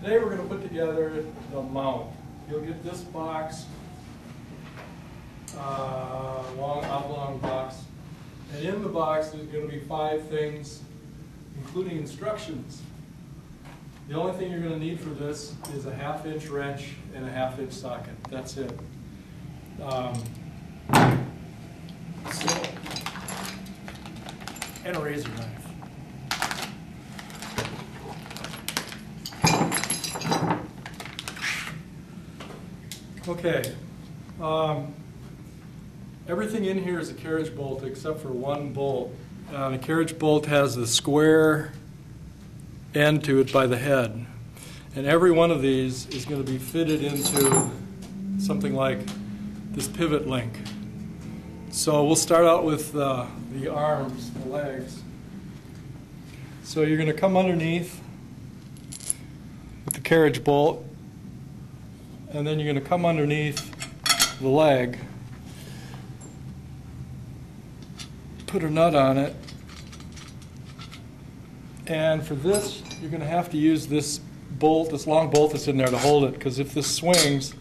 Today we're going to put together the mount. You'll get this box, long oblong box, and in the box there's going to be 5 things, including instructions. The only thing you're going to need for this is a 1/2-inch wrench and a 1/2-inch socket. That's it. And a razor knife. Okay. Everything in here is a carriage bolt except for one bolt. The carriage bolt has the square end to it by the head. And every one of these is going to be fitted into something like this pivot link. So we'll start out with the arms, the legs. So you're going to come underneath with the carriage bolt, and then you're going to come underneath the leg, put a nut on it, and for this you're going to have to use this bolt, this long bolt that's in there to hold it, because if this swings,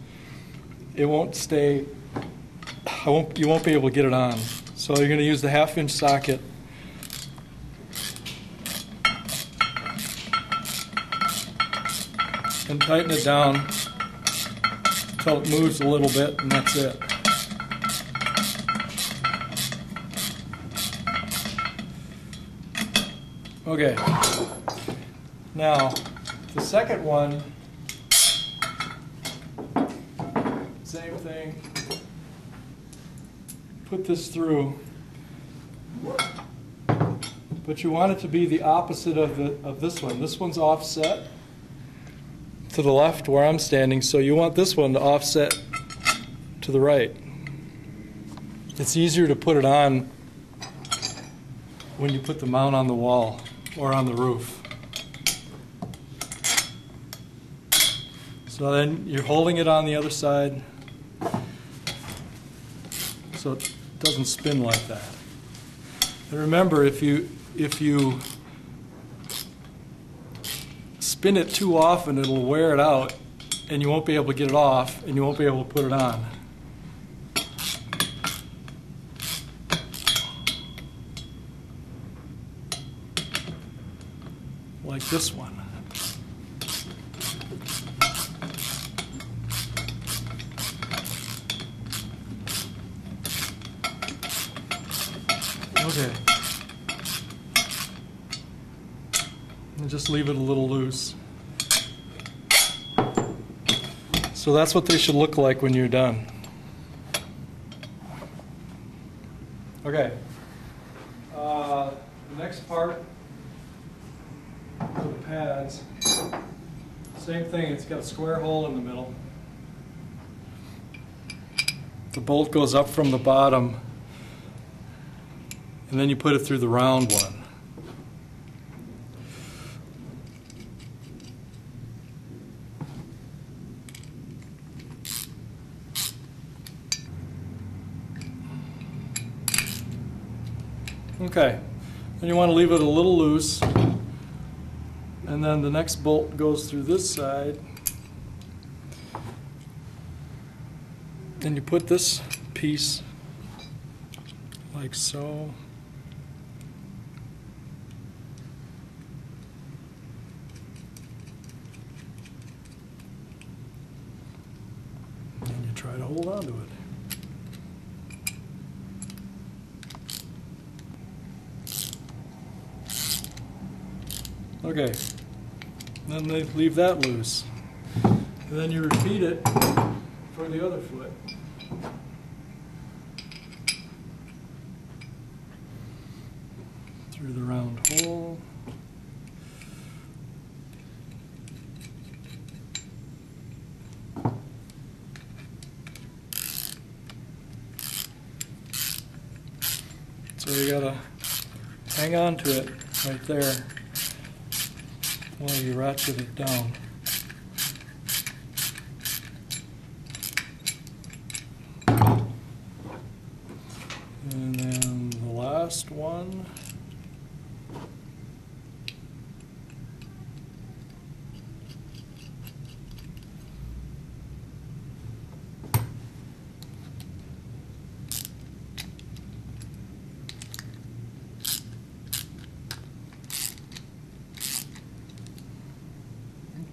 it won't stay, you won't be able to get it on. So you're going to use the 1/2-inch socket. And tighten it down until it moves a little bit, and that's it. Okay. Now, the second one, same thing. Put this through, but you want it to be the opposite of this one. This one's offset to the left where I'm standing, so you want this one to offset to the right. It's easier to put it on when you put the mount on the wall or on the roof. So then you're holding it on the other side so it doesn't spin like that. And remember, if you spin it too often, it'll wear it out and you won't be able to get it off and you won't be able to put it on. Like this one. Okay. And just leave it a little loose. So that's what they should look like when you're done. Okay. The next part for the pads, same thing, it's got a square hole in the middle. The bolt goes up from the bottom, and then you put it through the round one. Okay, and you want to leave it a little loose, and then the next bolt goes through this side, and you put this piece like so. And you try to hold on to it. Okay, then they leave that loose. And then you repeat it for the other foot. Through the round hole. So you gotta hang on to it right there while you ratchet it down. And then the last one.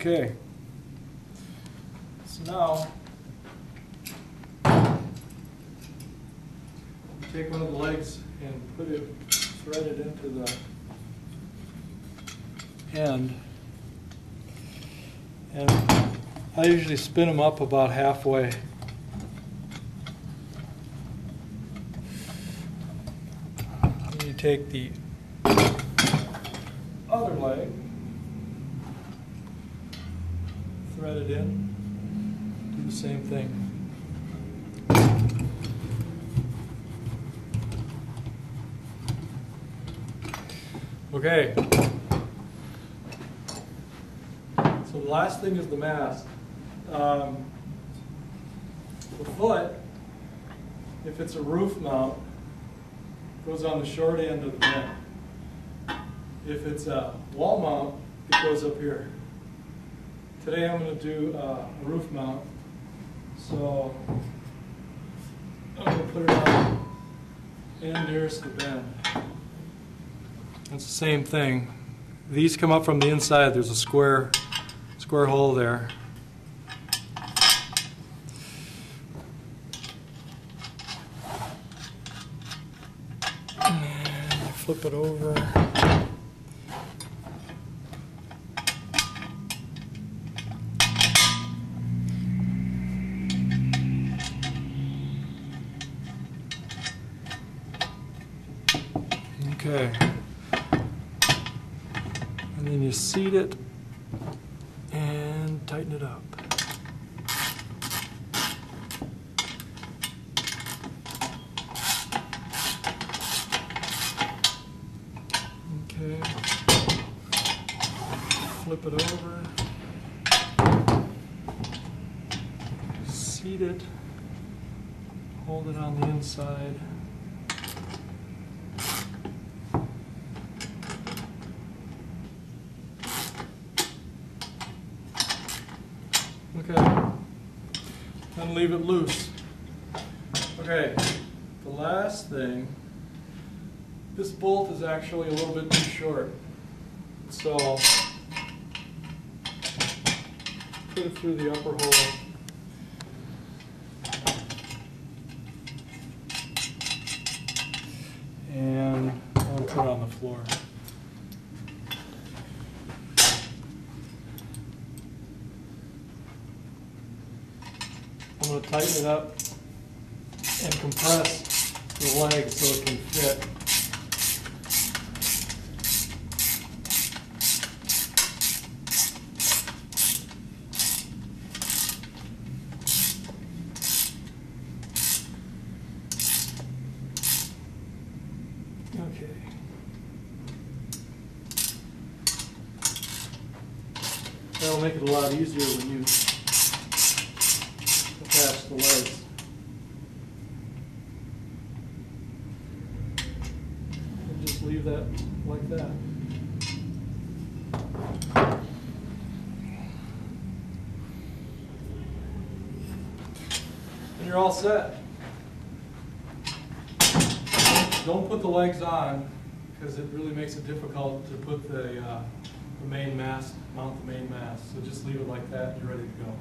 Okay. So now, take one of the legs and thread it into the end. And I usually spin them up about halfway. And you take the other leg, thread it in, do the same thing. Okay. So the last thing is the mast. The foot, if it's a roof mount, goes on the short end of the bend. If it's a wall mount, it goes up here. Today I'm going to do a roof mount, so I'm going to put it on end nearest the bend. It's the same thing. These come up from the inside. There's a square hole there. And flip it over. Okay. And then you seat it and tighten it up. Okay. Flip it over. Seat it. Hold it on the inside. Okay, then leave it loose. Okay, the last thing, this bolt is actually a little bit too short. So, put it through the upper hole. And I'll put it on the floor. I'm going to tighten it up and compress the leg so it can fit. Okay. That'll make it a lot easier when you attach the legs. And just leave that like that. And you're all set. Don't put the legs on because it really makes it difficult to put the main mast, mount the main mast. So just leave it like that and you're ready to go.